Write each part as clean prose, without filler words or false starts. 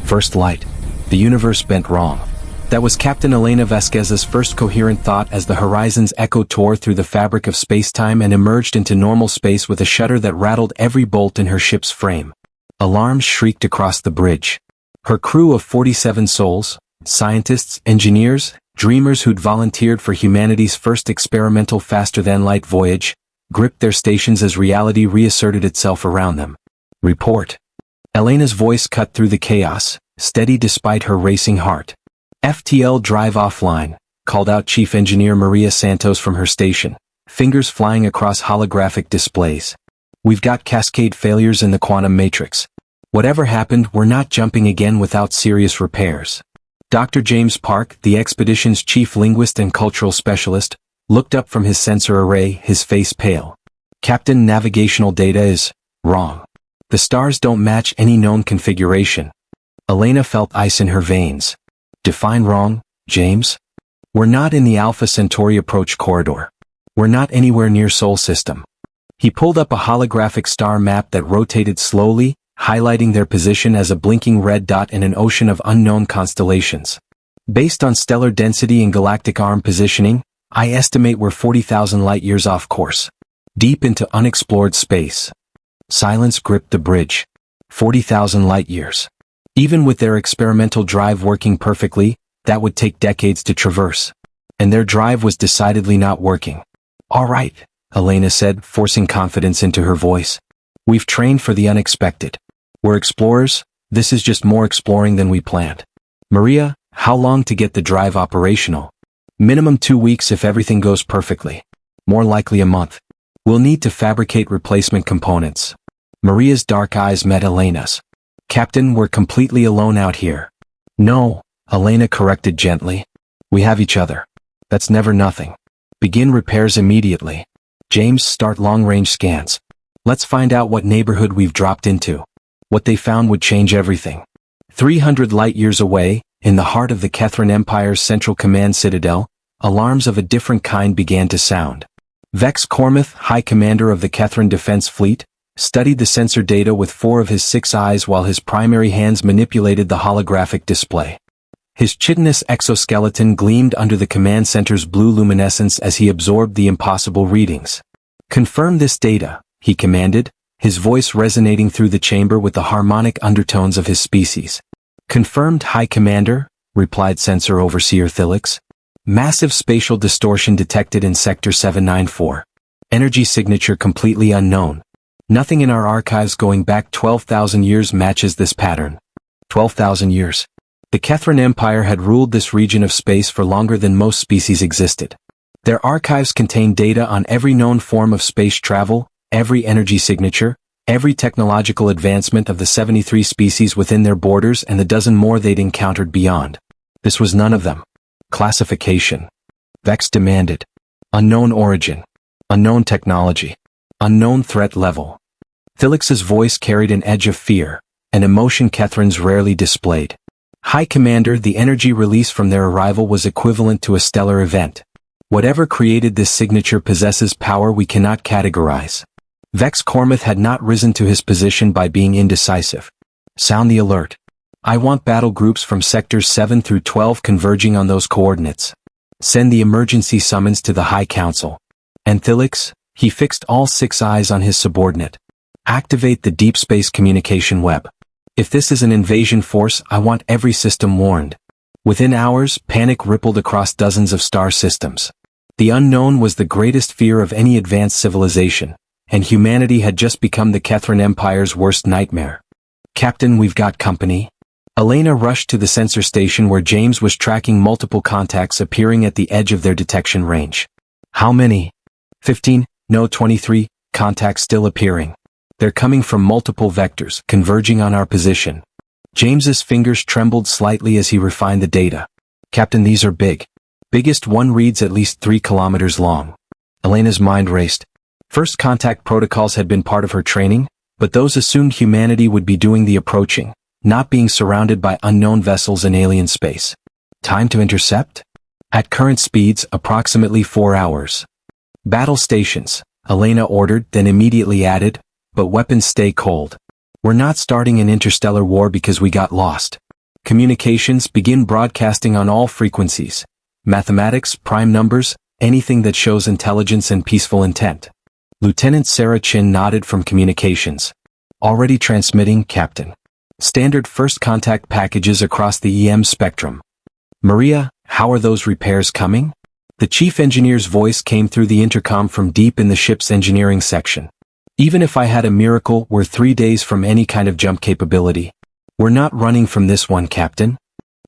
First light. The universe bent wrong. That was Captain Elena Vasquez's first coherent thought as the Horizon's Echo tore through the fabric of space-time and emerged into normal space with a shudder that rattled every bolt in her ship's frame. Alarms shrieked across the bridge. Her crew of 47 souls, scientists, engineers, dreamers who'd volunteered for humanity's first experimental faster-than-light voyage, gripped their stations as reality reasserted itself around them. Report. Elena's voice cut through the chaos, steady despite her racing heart. FTL drive offline, called out Chief Engineer Maria Santos from her station, fingers flying across holographic displays. We've got cascade failures in the quantum matrix. Whatever happened, we're not jumping again without serious repairs. Dr. James Park, the expedition's chief linguist and cultural specialist, looked up from his sensor array, his face pale. Captain, navigational data is wrong. The stars don't match any known configuration. Elena felt ice in her veins. Define wrong, James? We're not in the Alpha Centauri approach corridor. We're not anywhere near Sol system. He pulled up a holographic star map that rotated slowly, highlighting their position as a blinking red dot in an ocean of unknown constellations. Based on stellar density and galactic arm positioning, I estimate we're 40,000 light-years off course. Deep into unexplored space. Silence gripped the bridge. 40,000 light-years. Even with their experimental drive working perfectly, that would take decades to traverse. And their drive was decidedly not working. All right, Elena said, forcing confidence into her voice. We've trained for the unexpected. We're explorers, this is just more exploring than we planned. Maria, how long to get the drive operational? Minimum 2 weeks if everything goes perfectly. More likely a month. We'll need to fabricate replacement components. Maria's dark eyes met Elena's. Captain, we're completely alone out here. No, Elena corrected gently. We have each other. That's never nothing. Begin repairs immediately. James, start long-range scans. Let's find out what neighborhood we've dropped into. What they found would change everything. 300 light-years away, in the heart of the Terran Empire's Central Command Citadel, alarms of a different kind began to sound. Vex Cormath, High Commander of the Terran Defense Fleet, studied the sensor data with 4 of his 6 eyes while his primary hands manipulated the holographic display. His chitinous exoskeleton gleamed under the command center's blue luminescence as he absorbed the impossible readings. Confirm this data, he commanded, his voice resonating through the chamber with the harmonic undertones of his species. Confirmed, High Commander, replied Sensor Overseer Thilix. Massive spatial distortion detected in Sector 794. Energy signature completely unknown. Nothing in our archives going back 12,000 years matches this pattern. 12,000 years. The Terran Empire had ruled this region of space for longer than most species existed. Their archives contain data on every known form of space travel, every energy signature, every technological advancement of the 73 species within their borders and the dozen more they'd encountered beyond. This was none of them. Classification. Vex demanded. Unknown origin. Unknown technology. Unknown threat level. Thilix's voice carried an edge of fear, an emotion Kethrans rarely displayed. High Commander, the energy release from their arrival was equivalent to a stellar event. Whatever created this signature possesses power we cannot categorize. Vex Cormath had not risen to his position by being indecisive. Sound the alert. I want battle groups from sectors 7 through 12 converging on those coordinates. Send the emergency summons to the High Council. And Thilix, he fixed all 6 eyes on his subordinate. Activate the deep space communication web. If this is an invasion force, I want every system warned. Within hours, panic rippled across dozens of star systems. The unknown was the greatest fear of any advanced civilization, and humanity had just become the Terran Empire's worst nightmare. Captain, we've got company. Elena rushed to the sensor station where James was tracking multiple contacts appearing at the edge of their detection range. How many? 15, no 23, contacts still appearing. They're coming from multiple vectors, converging on our position. James's fingers trembled slightly as he refined the data. Captain, these are big. Biggest one reads at least 3 kilometers long. Elena's mind raced. First contact protocols had been part of her training, but those assumed humanity would be doing the approaching, not being surrounded by unknown vessels in alien space. Time to intercept? At current speeds, approximately 4 hours. Battle stations, Elena ordered, then immediately added, but weapons stay cold. We're not starting an interstellar war because we got lost. Communications, begin broadcasting on all frequencies. Mathematics, prime numbers, anything that shows intelligence and peaceful intent. Lieutenant Sarah Chin nodded from communications. Already transmitting, Captain. Standard first contact packages across the EM spectrum. Maria, how are those repairs coming? The chief engineer's voice came through the intercom from deep in the ship's engineering section. Even if I had a miracle, we're 3 days from any kind of jump capability. We're not running from this one, Captain.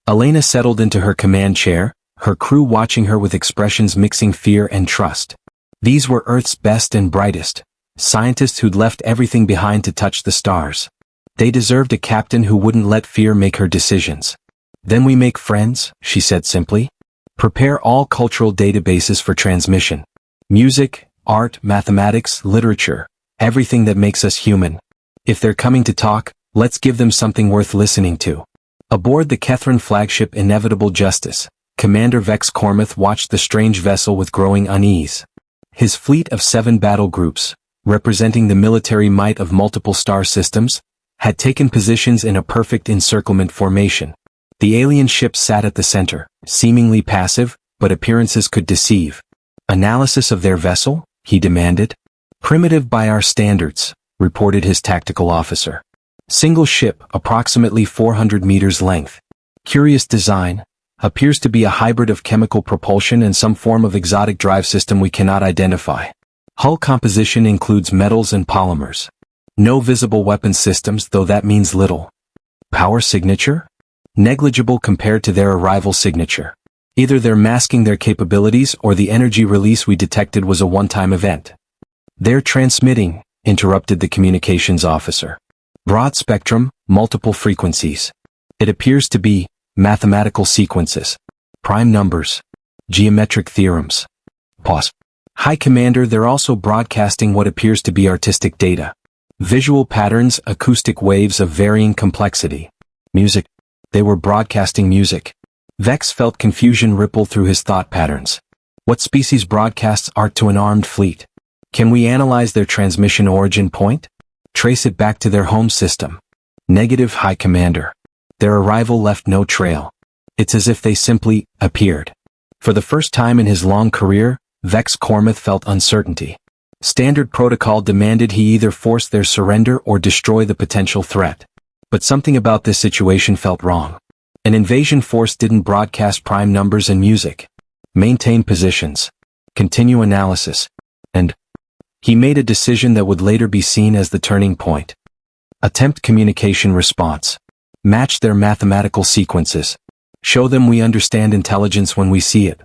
Elena settled into her command chair, her crew watching her with expressions mixing fear and trust. These were Earth's best and brightest. Scientists who'd left everything behind to touch the stars. They deserved a captain who wouldn't let fear make her decisions. Then we make friends, she said simply. Prepare all cultural databases for transmission. Music, art, mathematics, literature. Everything that makes us human. If they're coming to talk, let's give them something worth listening to. Aboard the Kethran flagship Inevitable Justice, Commander Vex Cormath watched the strange vessel with growing unease. His fleet of 7 battle groups, representing the military might of multiple star systems, had taken positions in a perfect encirclement formation. The alien ship sat at the center, seemingly passive, but appearances could deceive. Analysis of their vessel? He demanded. Primitive by our standards, reported his tactical officer. Single ship, approximately 400 meters length. Curious design. Appears to be a hybrid of chemical propulsion and some form of exotic drive system we cannot identify. Hull composition includes metals and polymers. No visible weapon systems, though that means little. Power signature? Negligible compared to their arrival signature. Either they're masking their capabilities or the energy release we detected was a one-time event. They're transmitting, interrupted the communications officer. Broad spectrum, multiple frequencies. It appears to be mathematical sequences, prime numbers, geometric theorems. Pause. High Commander, they're also broadcasting what appears to be artistic data. Visual patterns, acoustic waves of varying complexity. Music. They were broadcasting music. Vex felt confusion ripple through his thought patterns. What species broadcasts art to an armed fleet? Can we analyze their transmission origin point? Trace it back to their home system. Negative, High Commander. Their arrival left no trail. It's as if they simply appeared. For the first time in his long career, Vex Cormath felt uncertainty. Standard protocol demanded he either force their surrender or destroy the potential threat. But something about this situation felt wrong. An invasion force didn't broadcast prime numbers and music. Maintain positions. Continue analysis. And he made a decision that would later be seen as the turning point. Attempt communication response. Match their mathematical sequences. Show them we understand intelligence when we see it.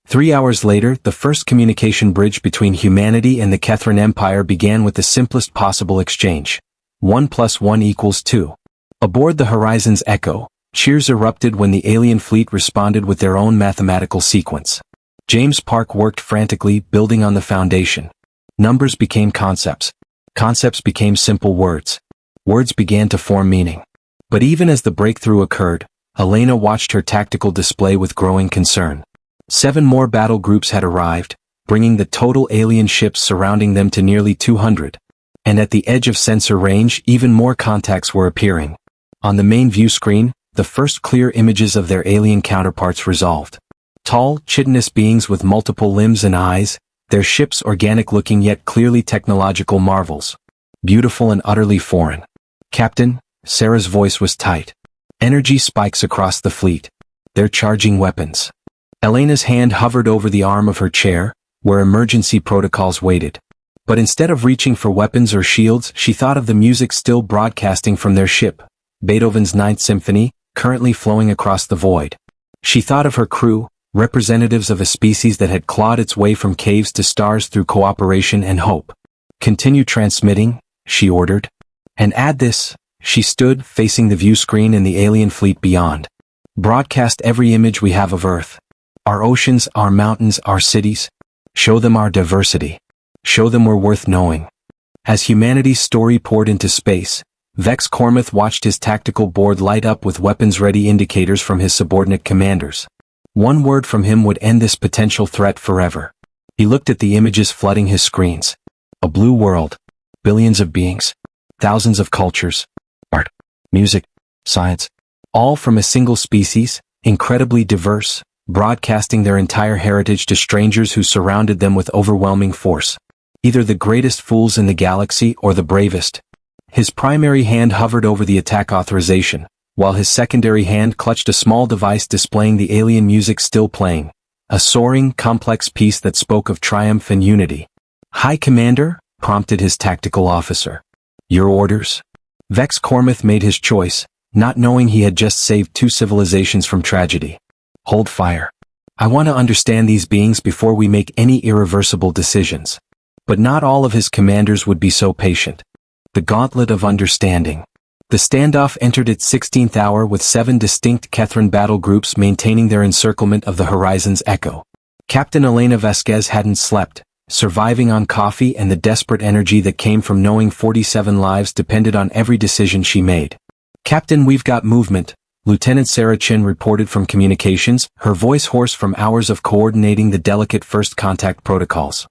3 hours later, the first communication bridge between humanity and the Kethran Empire began with the simplest possible exchange. 1 + 1 = 2. Aboard the Horizon's Echo, cheers erupted when the alien fleet responded with their own mathematical sequence. James Park worked frantically, building on the foundation. Numbers became concepts. Concepts became simple words. Words began to form meaning. But even as the breakthrough occurred, Elena watched her tactical display with growing concern. 7 more battle groups had arrived, bringing the total alien ships surrounding them to nearly 200. And at the edge of sensor range, even more contacts were appearing. On the main view screen, the first clear images of their alien counterparts resolved. Tall, chitinous beings with multiple limbs and eyes, their ships organic-looking yet clearly technological marvels. Beautiful and utterly foreign. Captain, Sarah's voice was tight. Energy spikes across the fleet. They're charging weapons. Elena's hand hovered over the arm of her chair, where emergency protocols waited. But instead of reaching for weapons or shields, she thought of the music still broadcasting from their ship, Beethoven's Ninth Symphony, currently flowing across the void. She thought of her crew, representatives of a species that had clawed its way from caves to stars through cooperation and hope. Continue transmitting, she ordered. And add this. She stood, facing the view screen and the alien fleet beyond. Broadcast every image we have of Earth. Our oceans, our mountains, our cities. Show them our diversity. Show them we're worth knowing. As humanity's story poured into space, Vex Cormath watched his tactical board light up with weapons-ready indicators from his subordinate commanders. One word from him would end this potential threat forever. He looked at the images flooding his screens. A blue world. Billions of beings. Thousands of cultures. Art. Music. Science. All from a single species, incredibly diverse, broadcasting their entire heritage to strangers who surrounded them with overwhelming force. Either the greatest fools in the galaxy or the bravest. His primary hand hovered over the attack authorization, while his secondary hand clutched a small device displaying the alien music still playing. A soaring, complex piece that spoke of triumph and unity. "High Commander?" prompted his tactical officer. "Your orders?" Vex Cormith made his choice, not knowing he had just saved 2 civilizations from tragedy. "Hold fire. I want to understand these beings before we make any irreversible decisions." But not all of his commanders would be so patient. The Gauntlet of Understanding. The standoff entered its 16th hour with 7 distinct Kethran battle groups maintaining their encirclement of the horizon's echo. Captain Elena Vasquez hadn't slept, surviving on coffee and the desperate energy that came from knowing 47 lives depended on every decision she made. "Captain, we've got movement," Lieutenant Sarah Chin reported from communications, her voice hoarse from hours of coordinating the delicate first contact protocols.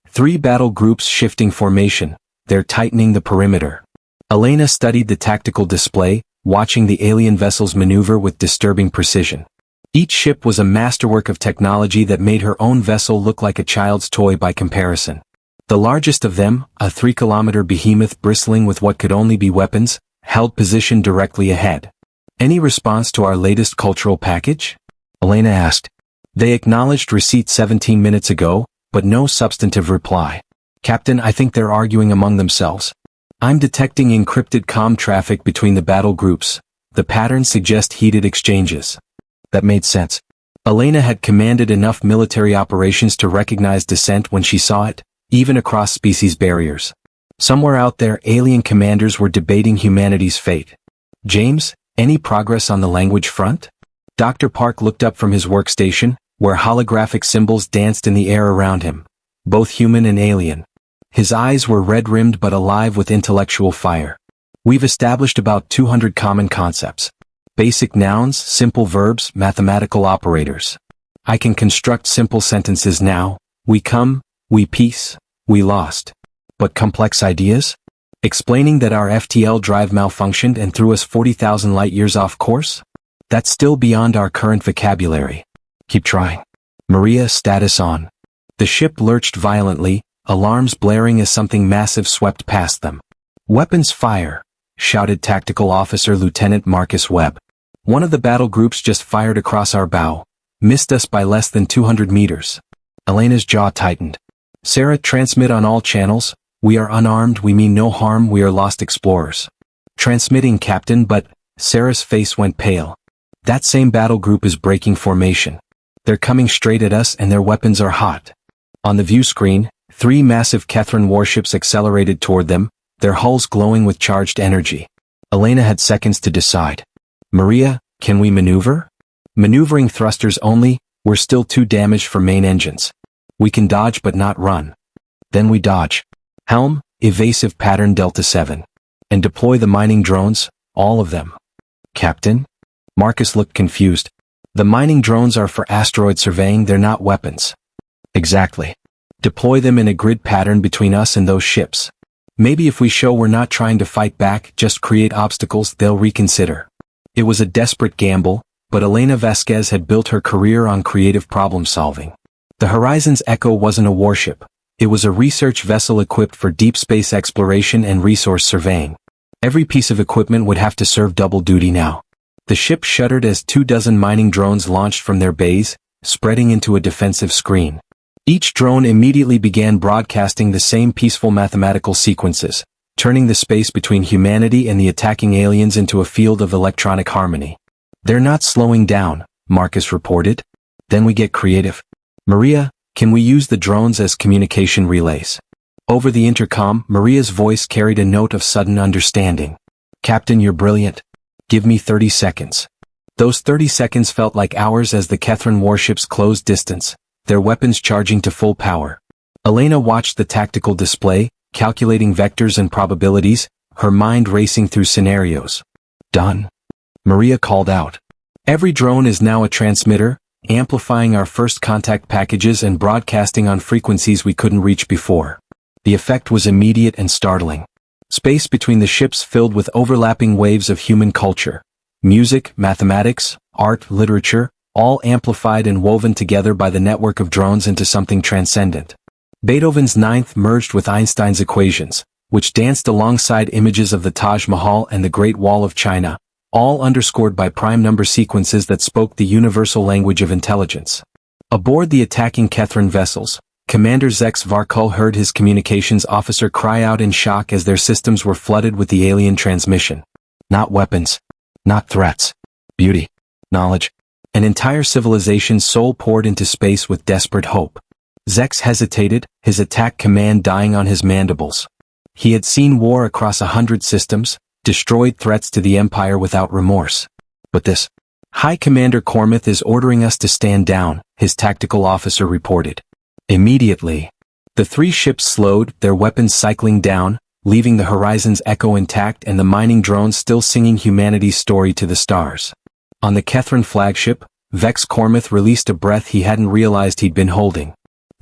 3 battle groups shifting formation, they're tightening the perimeter. Elena studied the tactical display, watching the alien vessels maneuver with disturbing precision. Each ship was a masterwork of technology that made her own vessel look like a child's toy by comparison. The largest of them, a 3-kilometer behemoth bristling with what could only be weapons, held position directly ahead. "Any response to our latest cultural package?" Elena asked. They acknowledged receipt 17 minutes ago, but no substantive reply. "Captain, I think they're arguing among themselves. I'm detecting encrypted comm traffic between the battle groups. The patterns suggest heated exchanges." That made sense. Elena had commanded enough military operations to recognize dissent when she saw it, even across species barriers. Somewhere out there, alien commanders were debating humanity's fate. "James, any progress on the language front?" Dr. Park looked up from his workstation, where holographic symbols danced in the air around him, both human and alien. His eyes were red-rimmed but alive with intellectual fire. "We've established about 200 common concepts. Basic nouns, simple verbs, mathematical operators. I can construct simple sentences now. We come, we peace, we lost. But complex ideas? Explaining that our FTL drive malfunctioned and threw us 40,000 light-years off course? That's still beyond our current vocabulary. Keep trying." "Maria, status on." The ship lurched violently, alarms blaring as something massive swept past them. "Weapons fire," shouted Tactical Officer Lieutenant Marcus Webb. "One of the battle groups just fired across our bow. Missed us by less than 200 meters. Elena's jaw tightened. "Sarah, transmit on all channels. We are unarmed, we mean no harm, we are lost explorers." "Transmitting, Captain, but..." Sarah's face went pale. "That same battle group is breaking formation. They're coming straight at us and their weapons are hot." On the view screen, 3 massive Kethran warships accelerated toward them, their hulls glowing with charged energy. Elena had seconds to decide. "Maria, can we maneuver?" "Maneuvering thrusters only, we're still too damaged for main engines. We can dodge but not run." "Then we dodge. Helm, evasive pattern Delta 7. And deploy the mining drones, all of them." "Captain?" Marcus looked confused. "The mining drones are for asteroid surveying, they're not weapons." "Exactly. Deploy them in a grid pattern between us and those ships. Maybe if we show we're not trying to fight back, just create obstacles, they'll reconsider." It was a desperate gamble, but Elena Vasquez had built her career on creative problem-solving. The Horizon's Echo wasn't a warship. It was a research vessel equipped for deep space exploration and resource surveying. Every piece of equipment would have to serve double duty now. The ship shuddered as 24 mining drones launched from their bays, spreading into a defensive screen. Each drone immediately began broadcasting the same peaceful mathematical sequences, turning the space between humanity and the attacking aliens into a field of electronic harmony. "They're not slowing down," Marcus reported. "Then we get creative. Maria, can we use the drones as communication relays?" Over the intercom, Maria's voice carried a note of sudden understanding. "Captain, you're brilliant. Give me 30 seconds." Those 30 seconds felt like hours as the Kethran warships closed distance, their weapons charging to full power. Elena watched the tactical display, calculating vectors and probabilities, her mind racing through scenarios. "Done." Maria called out. "Every drone is now a transmitter, amplifying our first contact packages and broadcasting on frequencies we couldn't reach before." The effect was immediate and startling. Space between the ships filled with overlapping waves of human culture. Music, mathematics, art, literature, all amplified and woven together by the network of drones into something transcendent. Beethoven's Ninth merged with Einstein's equations, which danced alongside images of the Taj Mahal and the Great Wall of China, all underscored by prime number sequences that spoke the universal language of intelligence. Aboard the attacking Kethran vessels, Commander Zex Varkul heard his communications officer cry out in shock as their systems were flooded with the alien transmission. Not weapons. Not threats. Beauty. Knowledge. An entire civilization's soul poured into space with desperate hope. Zex hesitated, his attack command dying on his mandibles. He had seen war across 100 systems, destroyed threats to the Empire without remorse. But this, High Commander Cormith is ordering us to stand down, his tactical officer reported. Immediately, the three ships slowed, their weapons cycling down, leaving the Horizon's echo intact and the mining drones still singing humanity's story to the stars. On the Kethran flagship, Vex Cormith released a breath he hadn't realized he'd been holding.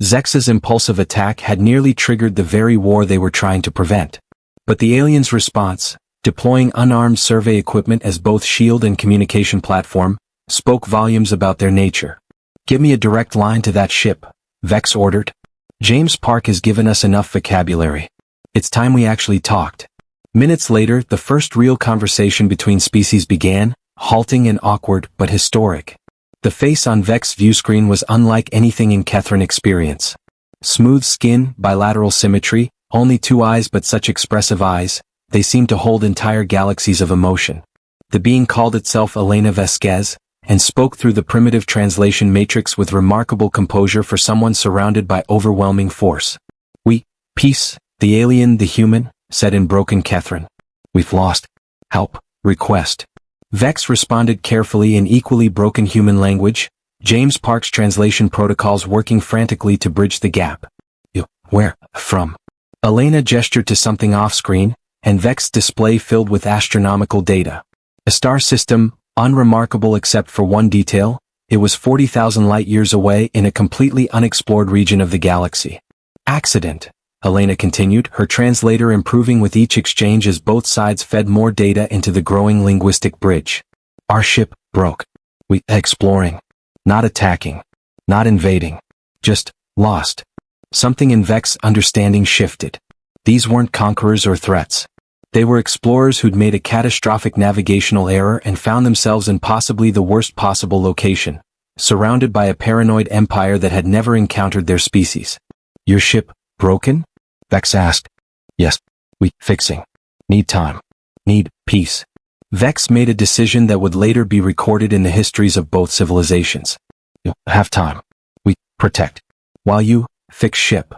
Zex's impulsive attack had nearly triggered the very war they were trying to prevent. But the aliens' response, deploying unarmed survey equipment as both shield and communication platform, spoke volumes about their nature. "Give me a direct line to that ship," Vex ordered. "James Park has given us enough vocabulary. It's time we actually talked." Minutes later, the first real conversation between species began, halting and awkward but historic. The face on Vex's viewscreen was unlike anything in Kethran experience. Smooth skin, bilateral symmetry, only two eyes but such expressive eyes, they seemed to hold entire galaxies of emotion. The being called itself Elena Vasquez, and spoke through the primitive translation matrix with remarkable composure for someone surrounded by overwhelming force. "We, peace, the alien, the human," said in broken Kethran. "We've lost. Help, request." Vex responded carefully in equally broken human language, James Park's translation protocols working frantically to bridge the gap. "You, where, from?" Elena gestured to something off-screen, and Vex's display filled with astronomical data. A star system, unremarkable except for one detail, it was 40,000 light-years away in a completely unexplored region of the galaxy. "Accident," Elena continued, her translator improving with each exchange as both sides fed more data into the growing linguistic bridge. "Our ship broke. We exploring. Not attacking. Not invading. Just lost." Something in Vex's understanding shifted. These weren't conquerors or threats. They were explorers who'd made a catastrophic navigational error and found themselves in possibly the worst possible location, surrounded by a paranoid empire that had never encountered their species. "Your ship broken?" Vex asked. "Yes. We fixing. Need time. Need peace." Vex made a decision that would later be recorded in the histories of both civilizations. "You have time. We protect. While you fix ship."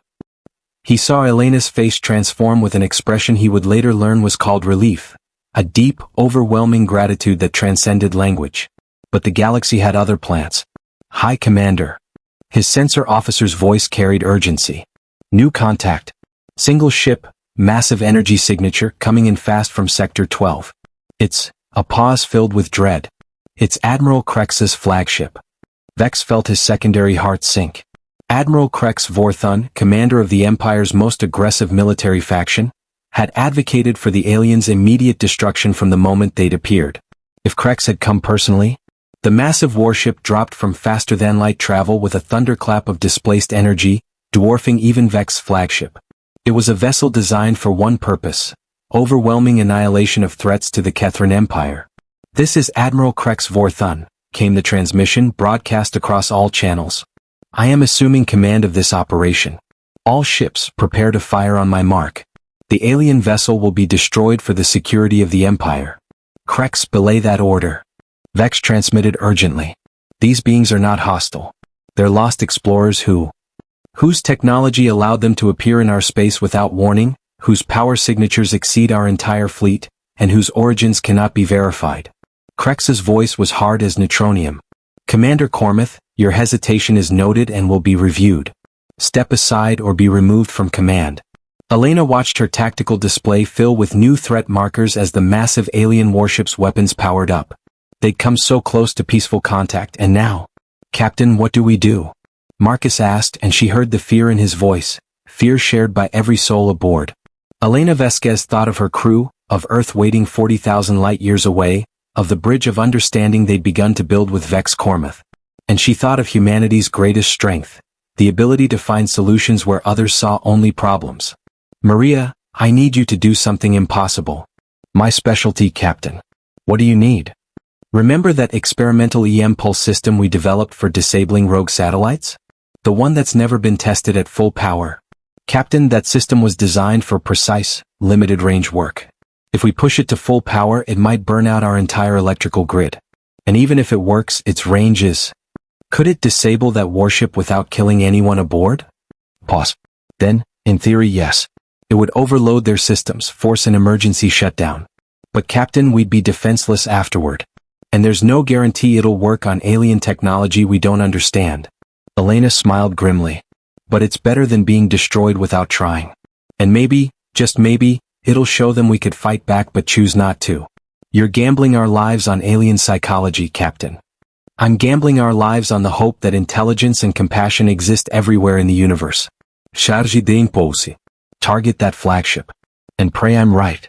He saw Elena's face transform with an expression he would later learn was called relief, a deep, overwhelming gratitude that transcended language. But the galaxy had other plans. "High Commander." His sensor officer's voice carried urgency. "New contact. Single ship, massive energy signature coming in fast from Sector 12. It's," a pause filled with dread. "It's Admiral Krex's flagship." Vex felt his secondary heart sink. Admiral Krex Vorthun, commander of the Empire's most aggressive military faction, had advocated for the aliens' immediate destruction from the moment they'd appeared. If Krex had come personally, the massive warship dropped from faster-than-light travel with a thunderclap of displaced energy, dwarfing even Vex's flagship. It was a vessel designed for one purpose: overwhelming annihilation of threats to the Kethran Empire. "This is Admiral Krex Vorthun," came the transmission broadcast across all channels. "I am assuming command of this operation. All ships prepare to fire on my mark. The alien vessel will be destroyed for the security of the Empire. Krex, belay that order." Vex transmitted urgently. "These beings are not hostile. They're lost explorers whose technology allowed them to appear in our space without warning, whose power signatures exceed our entire fleet, and whose origins cannot be verified." Krex's voice was hard as neutronium. "Commander Cormith, your hesitation is noted and will be reviewed. Step aside or be removed from command." Elena watched her tactical display fill with new threat markers as the massive alien warship's weapons powered up. They'd come so close to peaceful contact, and now, "Captain, what do we do?" Marcus asked, and she heard the fear in his voice, fear shared by every soul aboard. Elena Vasquez thought of her crew, of Earth waiting 40,000 light-years away, of the bridge of understanding they'd begun to build with Vex Cormith. And she thought of humanity's greatest strength, the ability to find solutions where others saw only problems. Maria, I need you to do something impossible. My specialty, Captain. What do you need? Remember that experimental EM pulse system we developed for disabling rogue satellites? The one that's never been tested at full power. Captain, that system was designed for precise, limited-range work. If we push it to full power, it might burn out our entire electrical grid. And even if it works, its range is... Could it disable that warship without killing anyone aboard? Pause. Then, in theory, yes. It would overload their systems, force an emergency shutdown. But Captain, we'd be defenseless afterward. And there's no guarantee it'll work on alien technology we don't understand. Elena smiled grimly. But it's better than being destroyed without trying. And maybe, just maybe, it'll show them we could fight back but choose not to. You're gambling our lives on alien psychology, Captain. I'm gambling our lives on the hope that intelligence and compassion exist everywhere in the universe. Charge d'impulse. Target that flagship. And pray I'm right.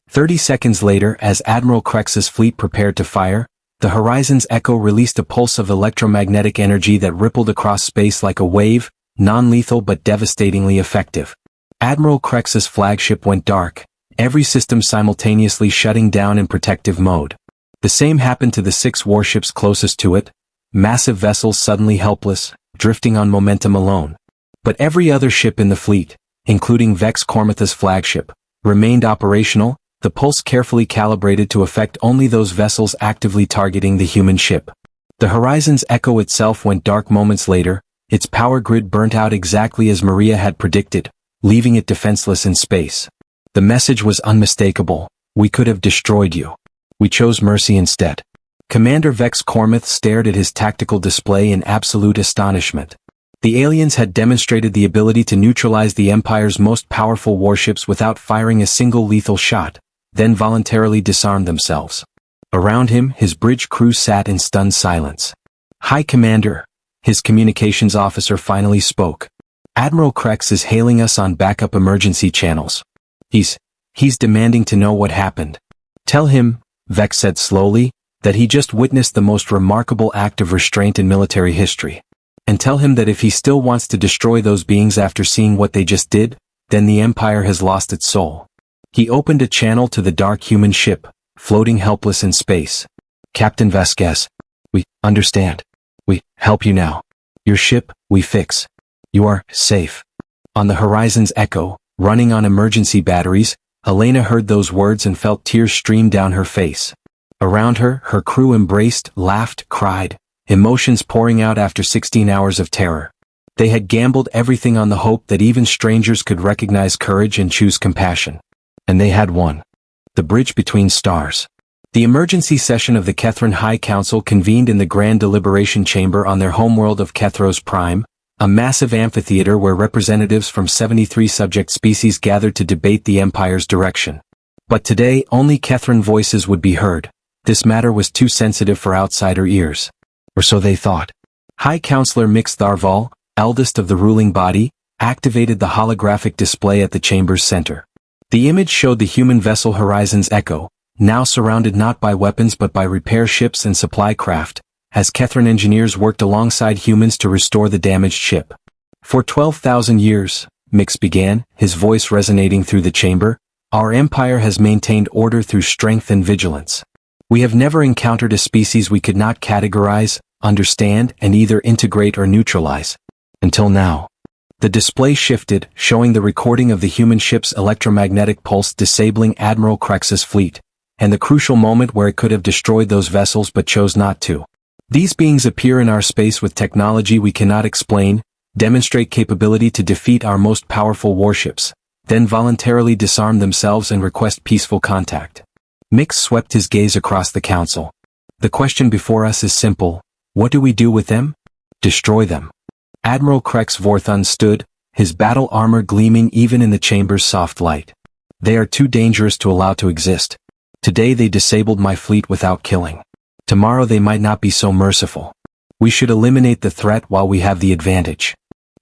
30 seconds later, as Admiral Krex's fleet prepared to fire, the Horizon's Echo released a pulse of electromagnetic energy that rippled across space like a wave, non-lethal but devastatingly effective. Admiral Krex's flagship went dark, every system simultaneously shutting down in protective mode. The same happened to the 6 warships closest to it, massive vessels suddenly helpless, drifting on momentum alone. But every other ship in the fleet, including Vex Cormith's flagship, remained operational, the pulse carefully calibrated to affect only those vessels actively targeting the human ship. The Horizon's Echo itself went dark moments later, its power grid burnt out exactly as Maria had predicted, leaving it defenseless in space. The message was unmistakable: we could have destroyed you. We chose mercy instead. Commander Vex Cormith stared at his tactical display in absolute astonishment. The aliens had demonstrated the ability to neutralize the Empire's most powerful warships without firing a single lethal shot, then voluntarily disarmed themselves. Around him, his bridge crew sat in stunned silence. "High Commander," his communications officer finally spoke. "Admiral Krex is hailing us on backup emergency channels. He's demanding to know what happened. Tell him," Vex said slowly, "that he just witnessed the most remarkable act of restraint in military history. And tell him that if he still wants to destroy those beings after seeing what they just did, then the Empire has lost its soul." He opened a channel to the dark human ship, floating helpless in space. "Captain Vasquez, we understand. We help you now. Your ship, we fix. You are safe." On the Horizon's Echo, running on emergency batteries, Elena heard those words and felt tears stream down her face. Around her, her crew embraced, laughed, cried, emotions pouring out after 16 hours of terror. They had gambled everything on the hope that even strangers could recognize courage and choose compassion. And they had won. The bridge between stars. The emergency session of the Kethran High Council convened in the Grand Deliberation Chamber on their homeworld of Kethros Prime, a massive amphitheater where representatives from 73 subject species gathered to debate the Empire's direction. But today, only Kethran voices would be heard. This matter was too sensitive for outsider ears. Or so they thought. High Counselor Mix Tharval, eldest of the ruling body, activated the holographic display at the chamber's center. The image showed the human vessel Horizon's Echo, now surrounded not by weapons but by repair ships and supply craft, as Kethran engineers worked alongside humans to restore the damaged ship. "For 12,000 years, Mix began, his voice resonating through the chamber, "our empire has maintained order through strength and vigilance. We have never encountered a species we could not categorize, understand, and either integrate or neutralize. Until now." The display shifted, showing the recording of the human ship's electromagnetic pulse disabling Admiral Krex's fleet, and the crucial moment where it could have destroyed those vessels but chose not to. "These beings appear in our space with technology we cannot explain, demonstrate capability to defeat our most powerful warships, then voluntarily disarm themselves and request peaceful contact." Mix swept his gaze across the council. "The question before us is simple: what do we do with them? Destroy them." Admiral Krex Vorthon stood, his battle armor gleaming even in the chamber's soft light. "They are too dangerous to allow to exist. Today they disabled my fleet without killing. Tomorrow they might not be so merciful. We should eliminate the threat while we have the advantage."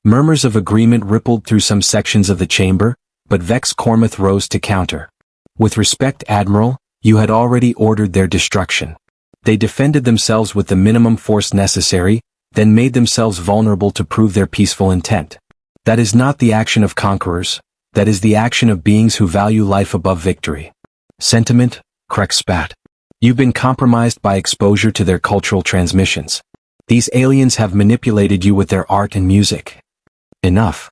Murmurs of agreement rippled through some sections of the chamber, but Vex Cormith rose to counter. "With respect, Admiral, You had already ordered their destruction. They defended themselves with the minimum force necessary, then made themselves vulnerable to prove their peaceful intent. That is not the action of conquerors, that is the action of beings who value life above victory. Sentiment, Krex spat. You've been compromised by exposure to their cultural transmissions. These aliens have manipulated you with their art and music. Enough.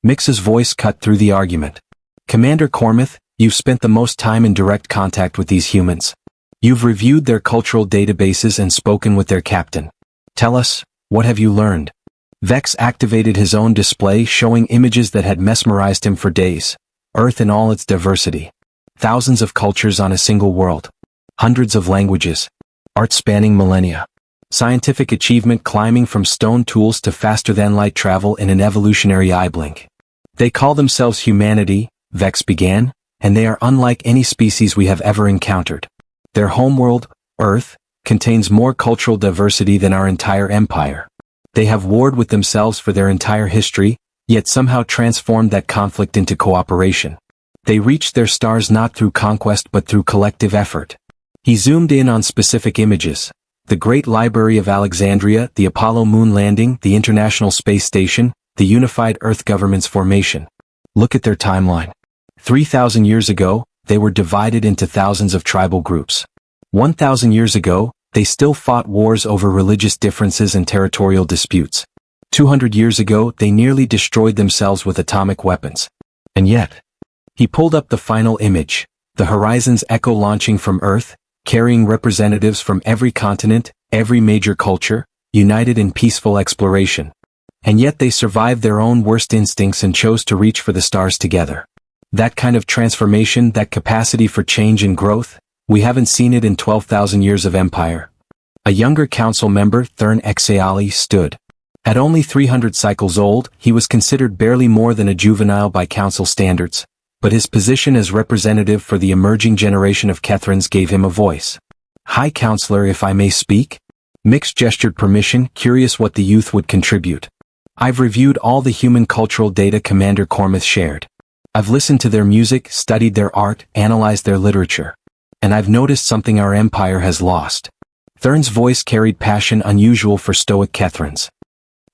Mix's voice cut through the argument. Commander Cormith, you've spent the most time in direct contact with these humans. You've reviewed their cultural databases and spoken with their captain. Tell us, what have you learned? Vex activated his own display showing images that had mesmerized him for days. Earth in all its diversity. Thousands of cultures on a single world. Hundreds of languages. Art spanning millennia. Scientific achievement climbing from stone tools to faster-than-light travel in an evolutionary eye blink. They call themselves humanity, Vex began, and they are unlike any species we have ever encountered. Their homeworld, Earth, contains more cultural diversity than our entire empire. They have warred with themselves for their entire history, yet somehow transformed that conflict into cooperation. They reached their stars not through conquest but through collective effort. He zoomed in on specific images. The Great Library of Alexandria, the Apollo moon landing, the International Space Station, the unified Earth government's formation. Look at their timeline. 3,000 years ago, they were divided into thousands of tribal groups. 1,000 years ago, they still fought wars over religious differences and territorial disputes. 200 years ago, they nearly destroyed themselves with atomic weapons. And yet, he pulled up the final image, the Horizon's Echo launching from Earth, carrying representatives from every continent, every major culture, united in peaceful exploration. And yet they survived their own worst instincts and chose to reach for the stars together. That kind of transformation, that capacity for change and growth, we haven't seen it in 12,000 years of empire. A younger council member, Thern Exeali, stood. At only 300 cycles old, he was considered barely more than a juvenile by council standards, but his position as representative for the emerging generation of Kethrans gave him a voice. High Counselor, if I may speak? Mix gestured permission, curious what the youth would contribute. I've reviewed all the human cultural data Commander Cormith shared. I've listened to their music, studied their art, analyzed their literature. And I've noticed something our empire has lost. Thern's voice carried passion unusual for stoic Kethrans.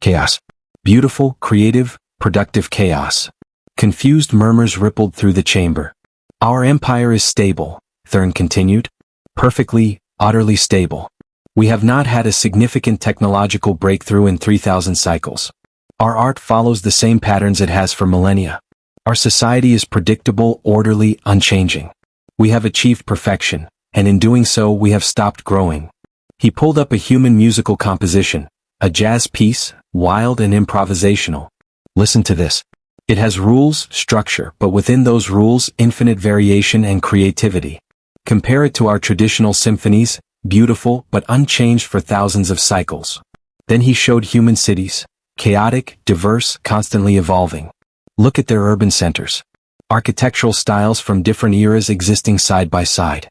Chaos. Beautiful, creative, productive chaos. Confused murmurs rippled through the chamber. Our empire is stable, Thern continued. Perfectly, utterly stable. We have not had a significant technological breakthrough in 3,000 cycles. Our art follows the same patterns it has for millennia. Our society is predictable, orderly, unchanging. We have achieved perfection, and in doing so we have stopped growing. He pulled up a human musical composition, a jazz piece, wild and improvisational. Listen to this. It has rules, structure, but within those rules, infinite variation and creativity. Compare it to our traditional symphonies, beautiful but unchanged for thousands of cycles. Then he showed human cities, chaotic, diverse, constantly evolving. Look at their urban centers. Architectural styles from different eras existing side by side.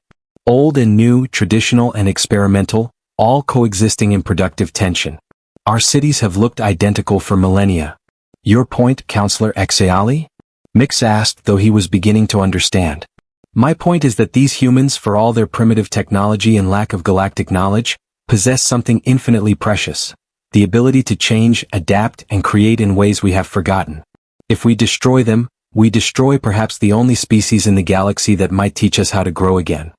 Old and new, traditional and experimental, all coexisting in productive tension. Our cities have looked identical for millennia. Your point, Counselor Exeali? Mix asked, though he was beginning to understand. My point is that these humans, for all their primitive technology and lack of galactic knowledge, possess something infinitely precious. The ability to change, adapt, and create in ways we have forgotten. If we destroy them, we destroy perhaps the only species in the galaxy that might teach us how to grow again.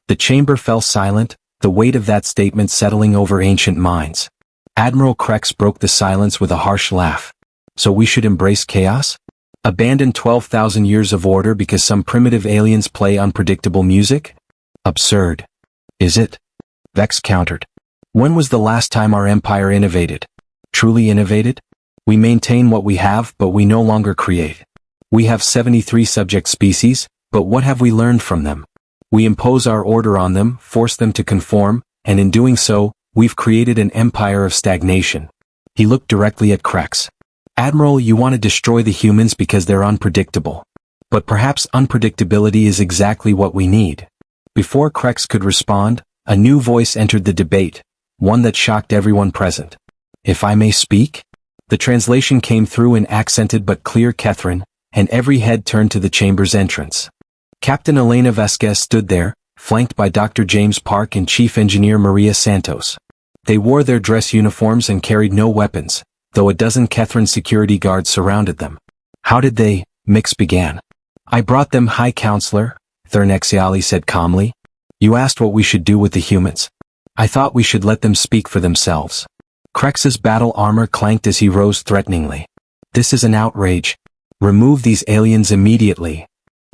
The chamber fell silent, the weight of that statement settling over ancient minds. Admiral Krex broke the silence with a harsh laugh. So we should embrace chaos? Abandon 12,000 years of order because some primitive aliens play unpredictable music? Absurd. Is it? Vex countered. When was the last time our empire innovated? Truly innovated? We maintain what we have, but we no longer create. We have 73 subject species, but what have we learned from them? We impose our order on them, force them to conform, and in doing so, we've created an empire of stagnation. He looked directly at Krex. Admiral, you want to destroy the humans because they're unpredictable. But perhaps unpredictability is exactly what we need. Before Krex could respond, a new voice entered the debate, one that shocked everyone present. If I may speak? The translation came through in accented but clear Kethran, and every head turned to the chamber's entrance. Captain Elena Vasquez stood there, flanked by Dr. James Park and Chief Engineer Maria Santos. They wore their dress uniforms and carried no weapons, though a dozen Kethran security guards surrounded them. "How did they?" Mix began. "I brought them, High Counselor," Thern Exiali said calmly. "You asked what we should do with the humans. I thought we should let them speak for themselves." Krex's battle armor clanked as he rose threateningly. "This is an outrage. Remove these aliens immediately."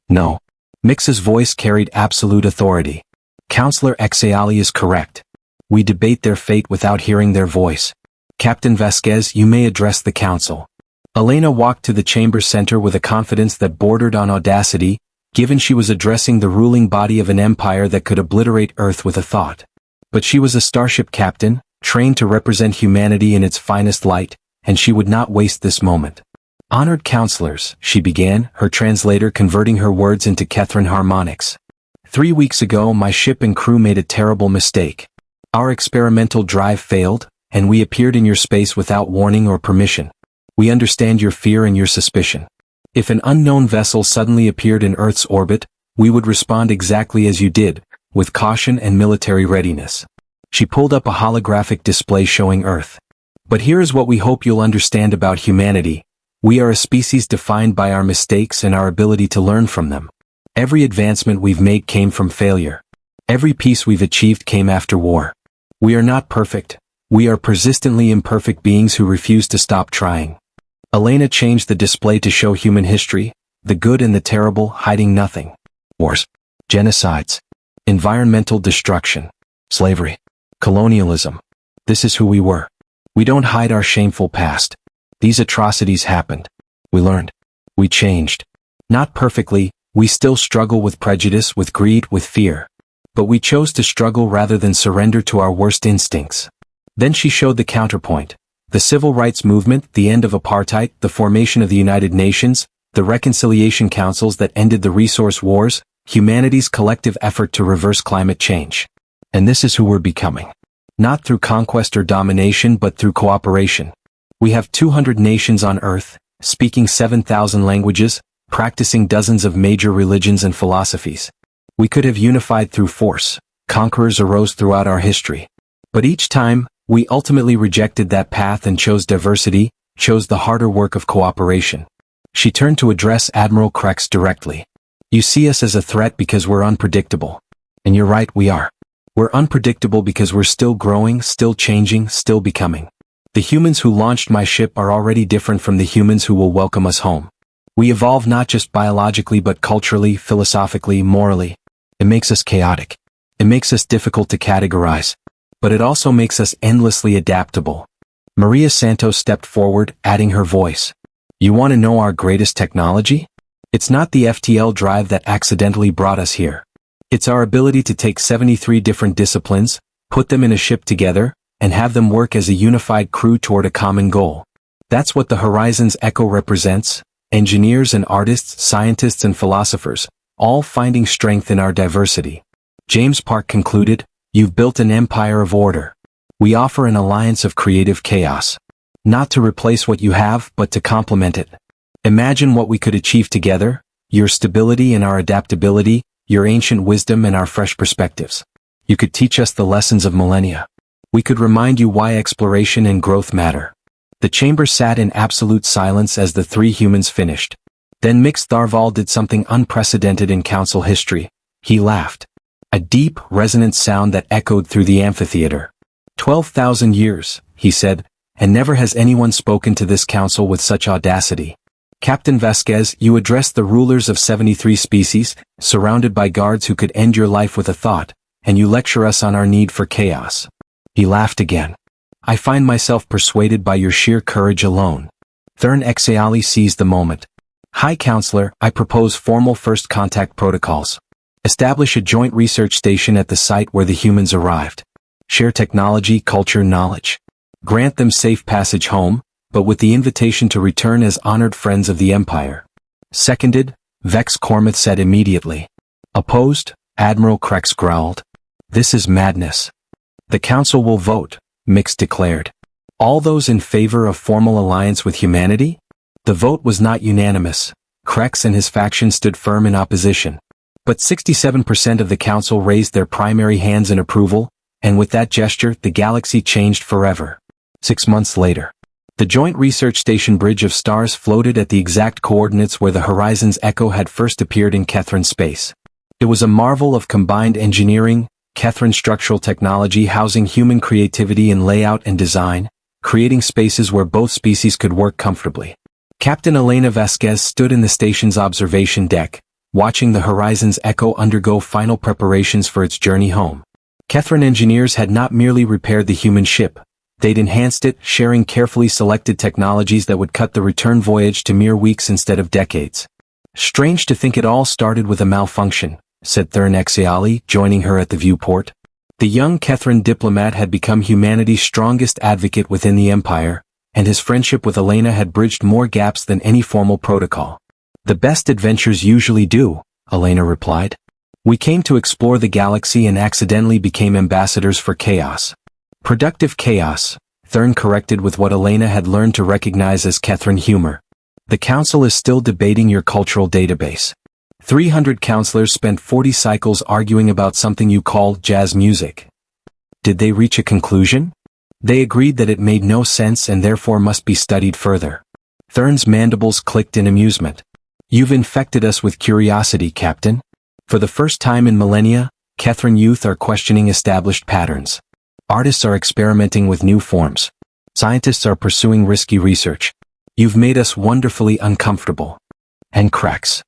"No." Mix's voice carried absolute authority. "Counselor Exiali is correct. We debate their fate without hearing their voice. Captain Vasquez, you may address the council." Elena walked to the chamber center with a confidence that bordered on audacity, given she was addressing the ruling body of an empire that could obliterate Earth with a thought. But she was a starship captain, trained to represent humanity in its finest light, and she would not waste this moment. "Honored counselors," she began, her translator converting her words into Kethran harmonics. "3 weeks ago my ship and crew made a terrible mistake. Our experimental drive failed, and we appeared in your space without warning or permission. We understand your fear and your suspicion. If an unknown vessel suddenly appeared in Earth's orbit, we would respond exactly as you did, with caution and military readiness." She pulled up a holographic display showing Earth. "But here is what we hope you'll understand about humanity. We are a species defined by our mistakes and our ability to learn from them. Every advancement we've made came from failure. Every peace we've achieved came after war. We are not perfect. We are persistently imperfect beings who refuse to stop trying." Elena changed the display to show human history, the good and the terrible, hiding nothing. Wars, genocides, environmental destruction, slavery, colonialism. This is who we were. We don't hide our shameful past. These atrocities happened. We learned. We changed. Not perfectly, we still struggle with prejudice, with greed, with fear. But we chose to struggle rather than surrender to our worst instincts. Then she showed the counterpoint. The civil rights movement, the end of apartheid, the formation of the United Nations, the reconciliation councils that ended the resource wars, humanity's collective effort to reverse climate change. And this is who we're becoming. Not through conquest or domination but through cooperation. We have 200 nations on Earth, speaking 7,000 languages, practicing dozens of major religions and philosophies. We could have unified through force. Conquerors arose throughout our history. But each time, we ultimately rejected that path and chose diversity, chose the harder work of cooperation. She turned to address Admiral Krex directly. "You see us as a threat because we're unpredictable. And you're right, we are. We're unpredictable because we're still growing, still changing, still becoming. The humans who launched my ship are already different from the humans who will welcome us home. We evolve not just biologically but culturally, philosophically, morally. It makes us chaotic. It makes us difficult to categorize. But it also makes us endlessly adaptable." Maria Santos stepped forward, adding her voice. "You want to know our greatest technology? It's not the FTL drive that accidentally brought us here. It's our ability to take 73 different disciplines, put them in a ship together, and have them work as a unified crew toward a common goal. That's what the Horizon's Echo represents, engineers and artists, scientists and philosophers, all finding strength in our diversity." James Park concluded, "You've built an empire of order. We offer an alliance of creative chaos. Not to replace what you have, but to complement it. Imagine what we could achieve together, your stability and our adaptability, your ancient wisdom and our fresh perspectives. You could teach us the lessons of millennia. We could remind you why exploration and growth matter." The chamber sat in absolute silence as the three humans finished. Then Mix Tharval did something unprecedented in council history. He laughed. A deep, resonant sound that echoed through the amphitheater. 12,000 years, he said, and never has anyone spoken to this council with such audacity. Captain Vasquez, you address the rulers of 73 species, surrounded by guards who could end your life with a thought, and you lecture us on our need for chaos." He laughed again. "I find myself persuaded by your sheer courage alone." Thern Exiali seized the moment. "High Counselor, I propose formal first contact protocols. Establish a joint research station at the site where the humans arrived. Share technology, culture, knowledge. Grant them safe passage home, but with the invitation to return as honored friends of the Empire." "Seconded," Vex Cormath said immediately. "Opposed?" Admiral Krex growled. "This is madness." "The Council will vote," Mix declared. "All those in favor of formal alliance with humanity?" The vote was not unanimous. Krex and his faction stood firm in opposition. But 67% of the council raised their primary hands in approval, and with that gesture the galaxy changed forever. 6 months later, the Joint Research Station Bridge of Stars floated at the exact coordinates where the Horizon's Echo had first appeared in Kethran space. It was a marvel of combined engineering, Kethran structural technology housing human creativity in layout and design, creating spaces where both species could work comfortably. Captain Elena Vasquez stood in the station's observation deck, watching the Horizon's Echo undergo final preparations for its journey home. Kethran engineers had not merely repaired the human ship, they'd enhanced it, sharing carefully selected technologies that would cut the return voyage to mere weeks instead of decades. Strange to think it all started with a malfunction, said Thurn Exiali, joining her at the viewport. The young Kethran diplomat had become humanity's strongest advocate within the Empire, and his friendship with Elena had bridged more gaps than any formal protocol. The best adventures usually do, Elena replied. We came to explore the galaxy and accidentally became ambassadors for chaos. Productive chaos, Thurn corrected with what Elena had learned to recognize as Kethran humor. The council is still debating your cultural database. 300 counselors spent 40 cycles arguing about something you called jazz music. Did they reach a conclusion? They agreed that it made no sense and therefore must be studied further. Thurn's mandibles clicked in amusement. You've infected us with curiosity, Captain. For the first time in millennia, Kethran youth are questioning established patterns. Artists are experimenting with new forms. Scientists are pursuing risky research. You've made us wonderfully uncomfortable. And Krex?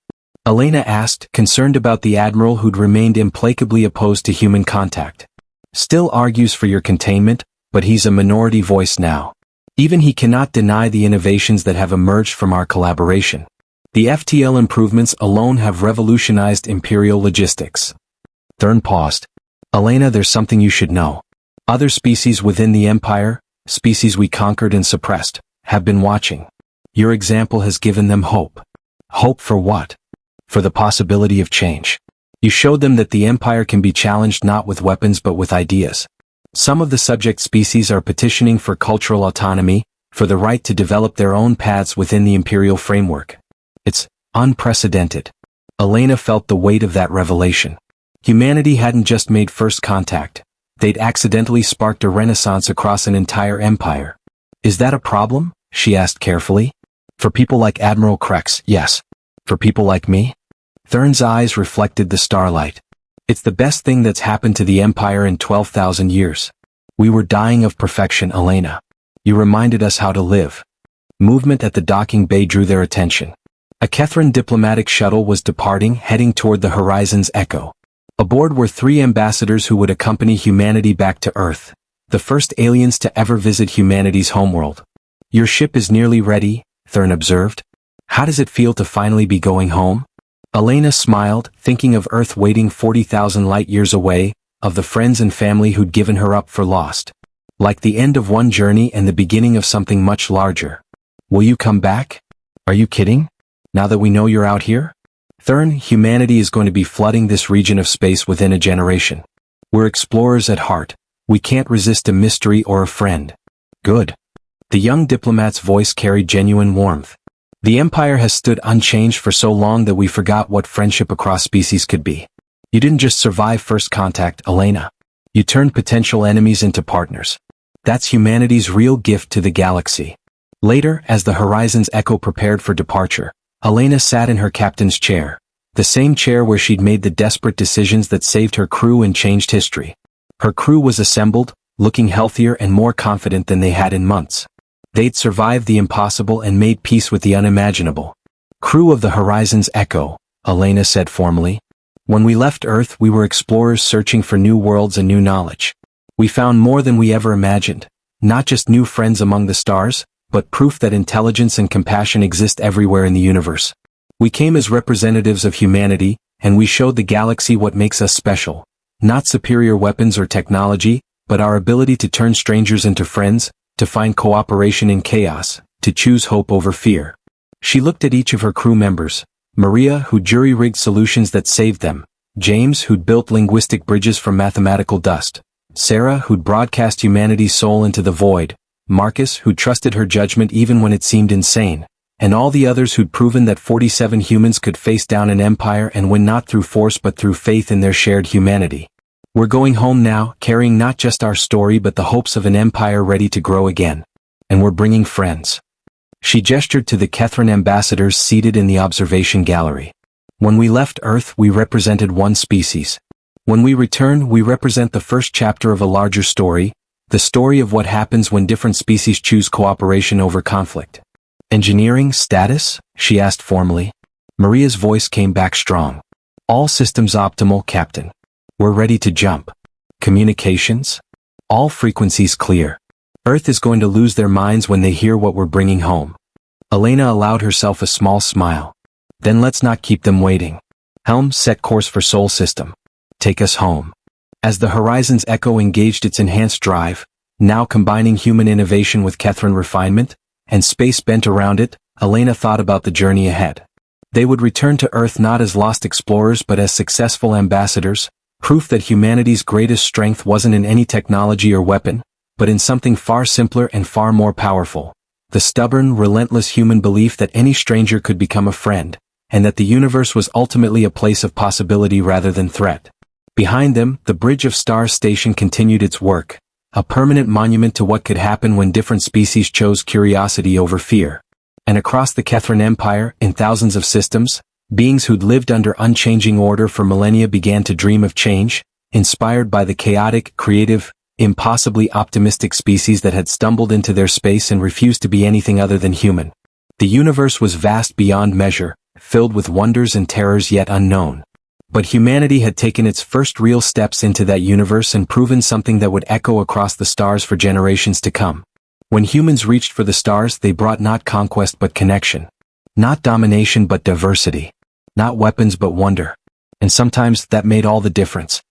Elena asked, concerned about the admiral who'd remained implacably opposed to human contact. Still argues for your containment, but he's a minority voice now. Even he cannot deny the innovations that have emerged from our collaboration. The FTL improvements alone have revolutionized Imperial logistics. Thurn paused. Elena, there's something you should know. Other species within the Empire, species we conquered and suppressed, have been watching. Your example has given them hope. Hope for what? For the possibility of change. You showed them that the Empire can be challenged not with weapons but with ideas. Some of the subject species are petitioning for cultural autonomy, for the right to develop their own paths within the Imperial framework. It's unprecedented. Elena felt the weight of that revelation. Humanity hadn't just made first contact. They'd accidentally sparked a renaissance across an entire empire. Is that a problem? She asked carefully. For people like Admiral Krex, yes. For people like me? Thurn's eyes reflected the starlight. It's the best thing that's happened to the Empire in 12,000 years. We were dying of perfection, Elena. You reminded us how to live. Movement at the docking bay drew their attention. A Kethran diplomatic shuttle was departing, heading toward the Horizon's Echo. Aboard were 3 ambassadors who would accompany humanity back to Earth, the first aliens to ever visit humanity's homeworld. Your ship is nearly ready, Thurn observed. How does it feel to finally be going home? Elena smiled, thinking of Earth waiting 40,000 light-years away, of the friends and family who'd given her up for lost. Like the end of one journey and the beginning of something much larger. Will you come back? Are you kidding? Now that we know you're out here? Thurn, humanity is going to be flooding this region of space within a generation. We're explorers at heart. We can't resist a mystery or a friend. Good. The young diplomat's voice carried genuine warmth. The Empire has stood unchanged for so long that we forgot what friendship across species could be. You didn't just survive first contact, Elena. You turned potential enemies into partners. That's humanity's real gift to the galaxy. Later, as the Horizon's Echo prepared for departure, Elena sat in her captain's chair, the same chair where she'd made the desperate decisions that saved her crew and changed history. Her crew was assembled, looking healthier and more confident than they had in months. They'd survived the impossible and made peace with the unimaginable. Crew of the Horizon's Echo, Elena said formally. When we left Earth, we were explorers searching for new worlds and new knowledge. We found more than we ever imagined, not just new friends among the stars, but proof that intelligence and compassion exist everywhere in the universe. We came as representatives of humanity, and we showed the galaxy what makes us special. Not superior weapons or technology, but our ability to turn strangers into friends, to find cooperation in chaos, to choose hope over fear. She looked at each of her crew members. Maria, who jury-rigged solutions that saved them. James, who'd built linguistic bridges from mathematical dust. Sarah, who'd broadcast humanity's soul into the void. Marcus, who trusted her judgment even when it seemed insane. and all the others who'd proven that 47 humans could face down an empire and win not through force but through faith in their shared humanity. We're going home now, carrying not just our story but the hopes of an empire ready to grow again. And we're bringing friends. She gestured to the Kethran ambassadors seated in the observation gallery. When we left Earth, we represented one species. When we return, we represent the first chapter of a larger story, the story of what happens when different species choose cooperation over conflict. Engineering status? She asked formally. Maria's voice came back strong. All systems optimal, Captain. We're ready to jump. Communications? All frequencies clear. Earth is going to lose their minds when they hear what we're bringing home. Elena allowed herself a small smile. Then let's not keep them waiting. Helm, set course for Sol System. Take us home. As the Horizon's Echo engaged its enhanced drive, now combining human innovation with Kethran refinement, and space bent around it, Elena thought about the journey ahead. They would return to Earth not as lost explorers but as successful ambassadors, proof that humanity's greatest strength wasn't in any technology or weapon, but in something far simpler and far more powerful. The stubborn, relentless human belief that any stranger could become a friend, and that the universe was ultimately a place of possibility rather than threat. Behind them, the Bridge of Stars station continued its work, a permanent monument to what could happen when different species chose curiosity over fear. And across the Kethran Empire, in thousands of systems, beings who'd lived under unchanging order for millennia began to dream of change, inspired by the chaotic, creative, impossibly optimistic species that had stumbled into their space and refused to be anything other than human. The universe was vast beyond measure, filled with wonders and terrors yet unknown. But humanity had taken its first real steps into that universe and proven something that would echo across the stars for generations to come. When humans reached for the stars, they brought not conquest but connection. Not domination but diversity. Not weapons but wonder. And sometimes that made all the difference.